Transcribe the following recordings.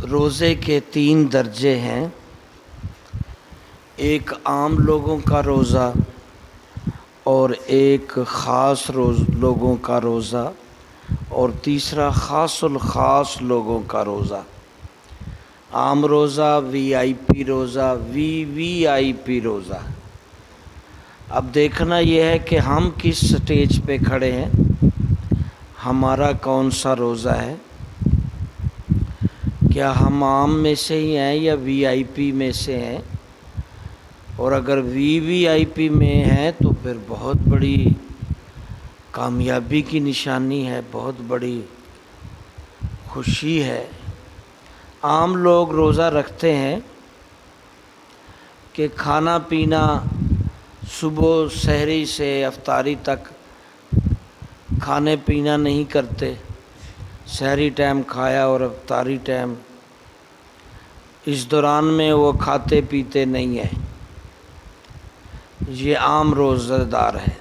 روزے کے 3 درجے ہیں۔ ایک عام لوگوں کا روزہ اور ایک خاص لوگوں کا روزہ اور تیسرا خاص الخاص لوگوں کا روزہ۔ عام روزہ، وی آئی پی روزہ، وی آئی پی روزہ۔ اب دیکھنا یہ ہے کہ ہم کس سٹیج پہ کھڑے ہیں، ہمارا کون سا روزہ ہے، کیا ہم عام میں سے ہی ہیں یا وی آئی پی میں سے ہیں؟ اور اگر وی آئی پی میں ہیں تو پھر بہت بڑی کامیابی کی نشانی ہے، بہت بڑی خوشی ہے۔ عام لوگ روزہ رکھتے ہیں کہ کھانا پینا صبح سحری سے افطاری تک کھانے پینا نہیں کرتے، سحری ٹائم کھایا اور افطاری ٹائم، اس دوران میں وہ کھاتے پیتے نہیں ہیں، یہ عام روزہ دار ہیں۔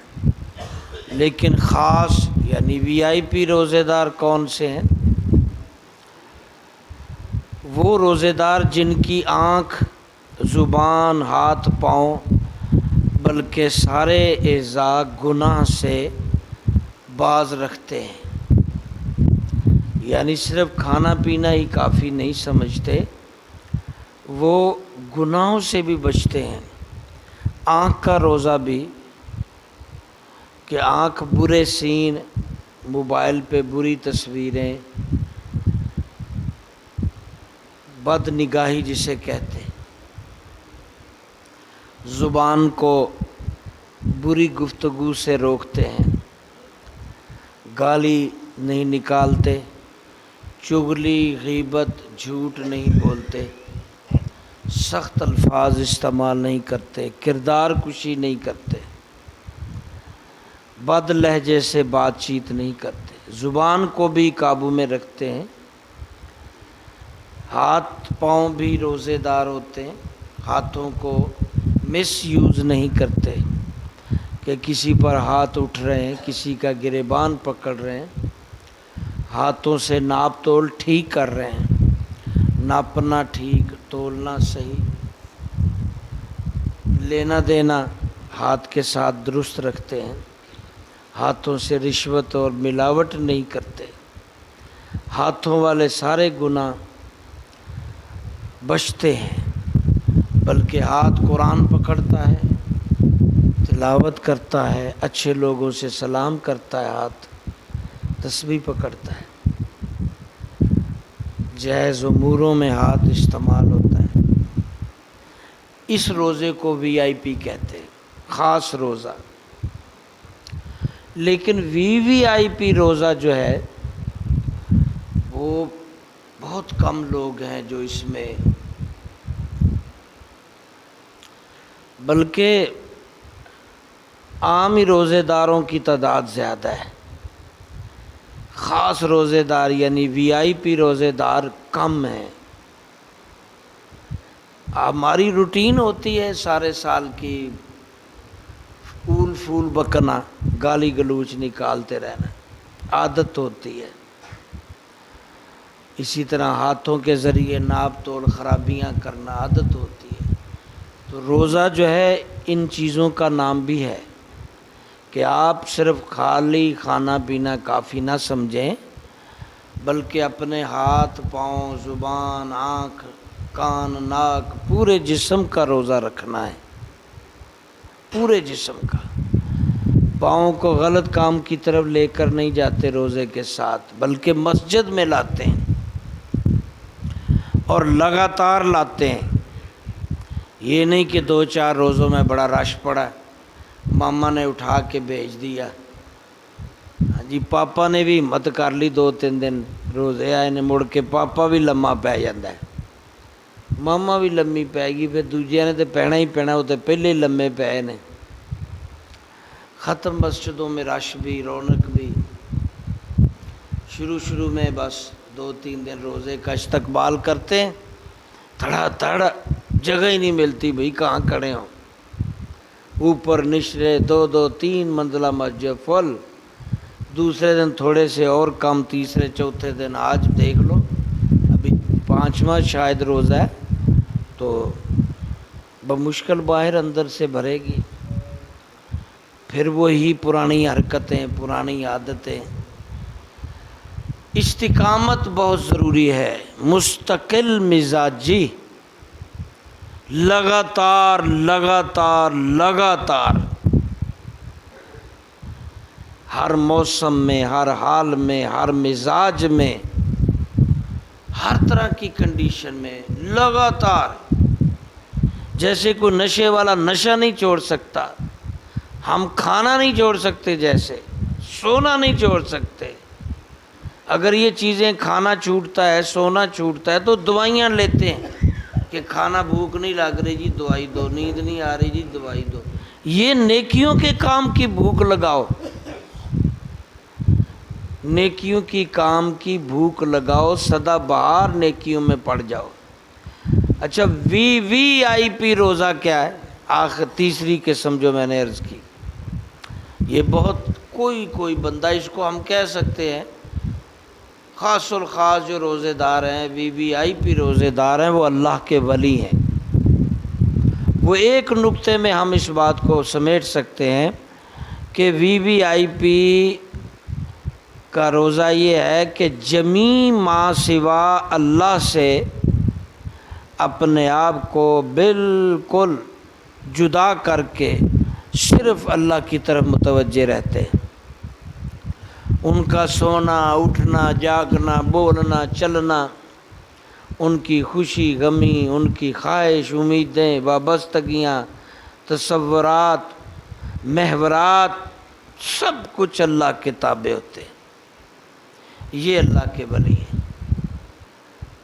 لیکن خاص یعنی وی آئی پی روزے دار کون سے ہیں؟ وہ روزے دار جن کی آنکھ، زبان، ہاتھ، پاؤں بلکہ سارے اعضاء گناہ سے باز رکھتے ہیں، یعنی صرف کھانا پینا ہی کافی نہیں سمجھتے، وہ گناہوں سے بھی بچتے ہیں۔ آنکھ کا روزہ بھی کہ آنکھ برے سین، موبائل پہ بری تصویریں، بد نگاہی جسے کہتے ہیں، زبان کو بری گفتگو سے روکتے ہیں، گالی نہیں نکالتے، چغلی، غیبت، جھوٹ نہیں بولتے، سخت الفاظ استعمال نہیں کرتے، کردار کشی نہیں کرتے، بد لہجے سے بات چیت نہیں کرتے، زبان کو بھی قابو میں رکھتے ہیں، ہاتھ پاؤں بھی روزے دار ہوتے ہیں، ہاتھوں کو مس یوز نہیں کرتے کہ کسی پر ہاتھ اٹھ رہے ہیں، کسی کا گریبان پکڑ رہے ہیں، ہاتھوں سے ناپ تول ٹھیک کر رہے ہیں، ناپنا ٹھیک، تولنا صحیح، لینا دینا ہاتھ کے ساتھ درست رکھتے ہیں، ہاتھوں سے رشوت اور ملاوٹ نہیں کرتے، ہاتھوں والے سارے گناہ بچتے ہیں، بلکہ ہاتھ قرآن پکڑتا ہے، تلاوت کرتا ہے، اچھے لوگوں سے سلام کرتا ہے، ہاتھ تسبیح پکڑتا ہے، جائز اموروں میں ہاتھ استعمال ہوتا ہے۔ اس روزے کو وی آئی پی کہتے ہیں، خاص روزہ۔ لیکن وی آئی پی روزہ جو ہے وہ بہت کم لوگ ہیں جو اس میں، بلکہ عام ہی روزے داروں کی تعداد زیادہ ہے، خاص روزے دار یعنی وی آئی پی روزے دار کم ہیں۔ ہماری روٹین ہوتی ہے سارے سال کی، پھول بکنا، گالی گلوچ نکالتے رہنا، عادت ہوتی ہے۔ اسی طرح ہاتھوں کے ذریعے ناپ تول خرابیاں کرنا عادت ہوتی ہے۔ تو روزہ جو ہے ان چیزوں کا نام بھی ہے کہ آپ صرف خالی کھانا پینا کافی نہ سمجھیں، بلکہ اپنے ہاتھ، پاؤں، زبان، آنکھ، کان، ناک، پورے جسم کا روزہ رکھنا ہے، پورے جسم کا۔ پاؤں کو غلط کام کی طرف لے کر نہیں جاتے روزے کے ساتھ، بلکہ مسجد میں لاتے ہیں اور لگاتار لاتے ہیں۔ یہ نہیں کہ 2-4 روزوں میں بڑا رش پڑا، ماما نے اٹھا کے بھیج دیا، جی پاپا نے بھی ہمت کر لی، 2-3 دن روزے آئے نے، مڑ کے پاپا بھی لمحہ پی جاتا ہے، ماما بھی لمبی پی گئی، پھر دوجیاں نے تو پینا ہی پینا، وہ تو پہلے ہی لمے پے نے۔ ختم مسجدوں میں رش بھی، رونق بھی۔ شروع میں بس 2-3 دن روزے کا استقبال کرتے ہیں، تھڑا تھڑ جگہ ہی نہیں ملتی بھئی کہاں کھڑے ہوں، اوپر نشرے 2-3 منزلہ مسجد فل، دوسرے دن تھوڑے سے اور کم، تیسرے چوتھے دن آج دیکھ لو ابھی 5واں شاید روزہ ہے تو بمشکل باہر اندر سے بھرے گی، پھر وہی پرانی حرکتیں، پرانی عادتیں۔ استقامت بہت ضروری ہے، مستقل مزاجی، لگاتار لگاتار لگاتار ہر موسم میں، ہر حال میں، ہر مزاج میں، ہر طرح کی کنڈیشن میں لگاتار۔ جیسے کوئی نشے والا نشہ نہیں چھوڑ سکتا، ہم کھانا نہیں چھوڑ سکتے، جیسے سونا نہیں چھوڑ سکتے۔ اگر یہ چیزیں کھانا چھوٹتا ہے، سونا چھوٹتا ہے تو دوائیاں لیتے ہیں کہ کھانا بھوک نہیں لگ رہی جی دوائی دو، نیند نہیں آ رہی جی دوائی دو۔ یہ نیکیوں کے کام کی بھوک لگاؤ، نیکیوں کی کام کی بھوک لگاؤ، سدا بہار نیکیوں میں پڑ جاؤ۔ اچھا وی آئی پی روزہ کیا ہے؟ آخر تیسری قسم جو میں نے عرض کی، یہ بہت کوئی بندہ، اس کو ہم کہہ سکتے ہیں خاص الخاص جو روزے دار ہیں، وی آئی پی روزے دار ہیں، وہ اللہ کے ولی ہیں۔ وہ ایک نقطے میں ہم اس بات کو سمیٹ سکتے ہیں کہ وی آئی پی کا روزہ یہ ہے کہ جمیع ما سوا اللہ سے اپنے آپ کو بالکل جدا کر کے صرف اللہ کی طرف متوجہ رہتے ہیں۔ ان کا سونا، اٹھنا، جاگنا، بولنا، چلنا، ان کی خوشی غمی، ان کی خواہش امیدیں، وابستگیاں، تصورات، محورات، سب کچھ اللہ کے تابع ہوتے ہیں۔ یہ اللہ کے ولی ہیں،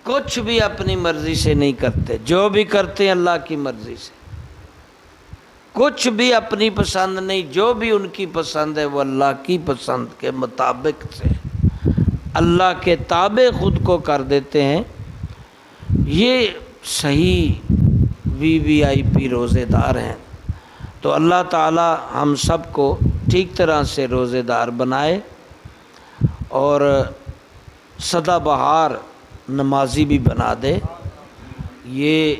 کچھ بھی اپنی مرضی سے نہیں کرتے، جو بھی کرتے ہیں اللہ کی مرضی سے، کچھ بھی اپنی پسند نہیں، جو بھی ان کی پسند ہے وہ اللہ کی پسند کے مطابق سے اللہ کے تابع خود کو کر دیتے ہیں۔ یہ صحیح وی آئی پی روزے دار ہیں۔ تو اللہ تعالی ہم سب کو ٹھیک طرح سے روزے دار بنائے اور سدا بہار نمازی بھی بنا دے۔ یہ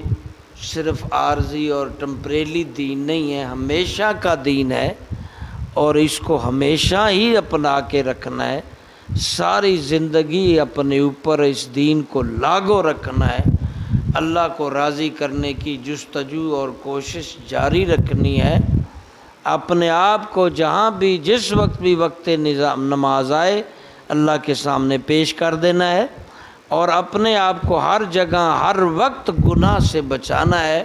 صرف عارضی اور ٹمپریلی دین نہیں ہے، ہمیشہ کا دین ہے، اور اس کو ہمیشہ ہی اپنا کے رکھنا ہے، ساری زندگی اپنے اوپر اس دین کو لاگو رکھنا ہے، اللہ کو راضی کرنے کی جستجو اور کوشش جاری رکھنی ہے۔ اپنے آپ کو جہاں بھی جس وقت بھی وقت نماز آئے اللہ کے سامنے پیش کر دینا ہے، اور اپنے آپ کو ہر جگہ ہر وقت گناہ سے بچانا ہے،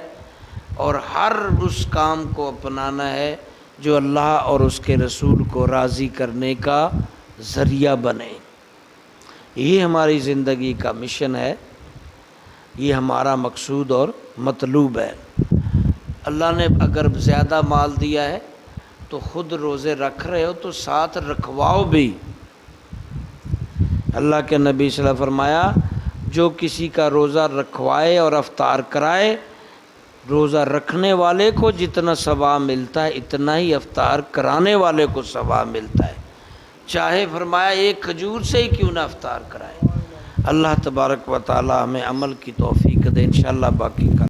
اور ہر اس کام کو اپنانا ہے جو اللہ اور اس کے رسول کو راضی کرنے کا ذریعہ بنے۔ یہ ہماری زندگی کا مشن ہے، یہ ہمارا مقصود اور مطلوب ہے۔ اللہ نے اگر زیادہ مال دیا ہے تو خود روزے رکھ رہے ہو تو ساتھ رکھواؤ بھی۔ اللہ کے نبی صلی اللہ علیہ وسلم فرمایا جو کسی کا روزہ رکھوائے اور افطار کرائے، روزہ رکھنے والے کو جتنا ثواب ملتا ہے اتنا ہی افطار کرانے والے کو ثواب ملتا ہے، چاہے فرمایا ایک کھجور سے ہی کیوں نہ افطار کرائے۔ اللہ تبارک و تعالی ہمیں عمل کی توفیق دے، انشاءاللہ باقی کا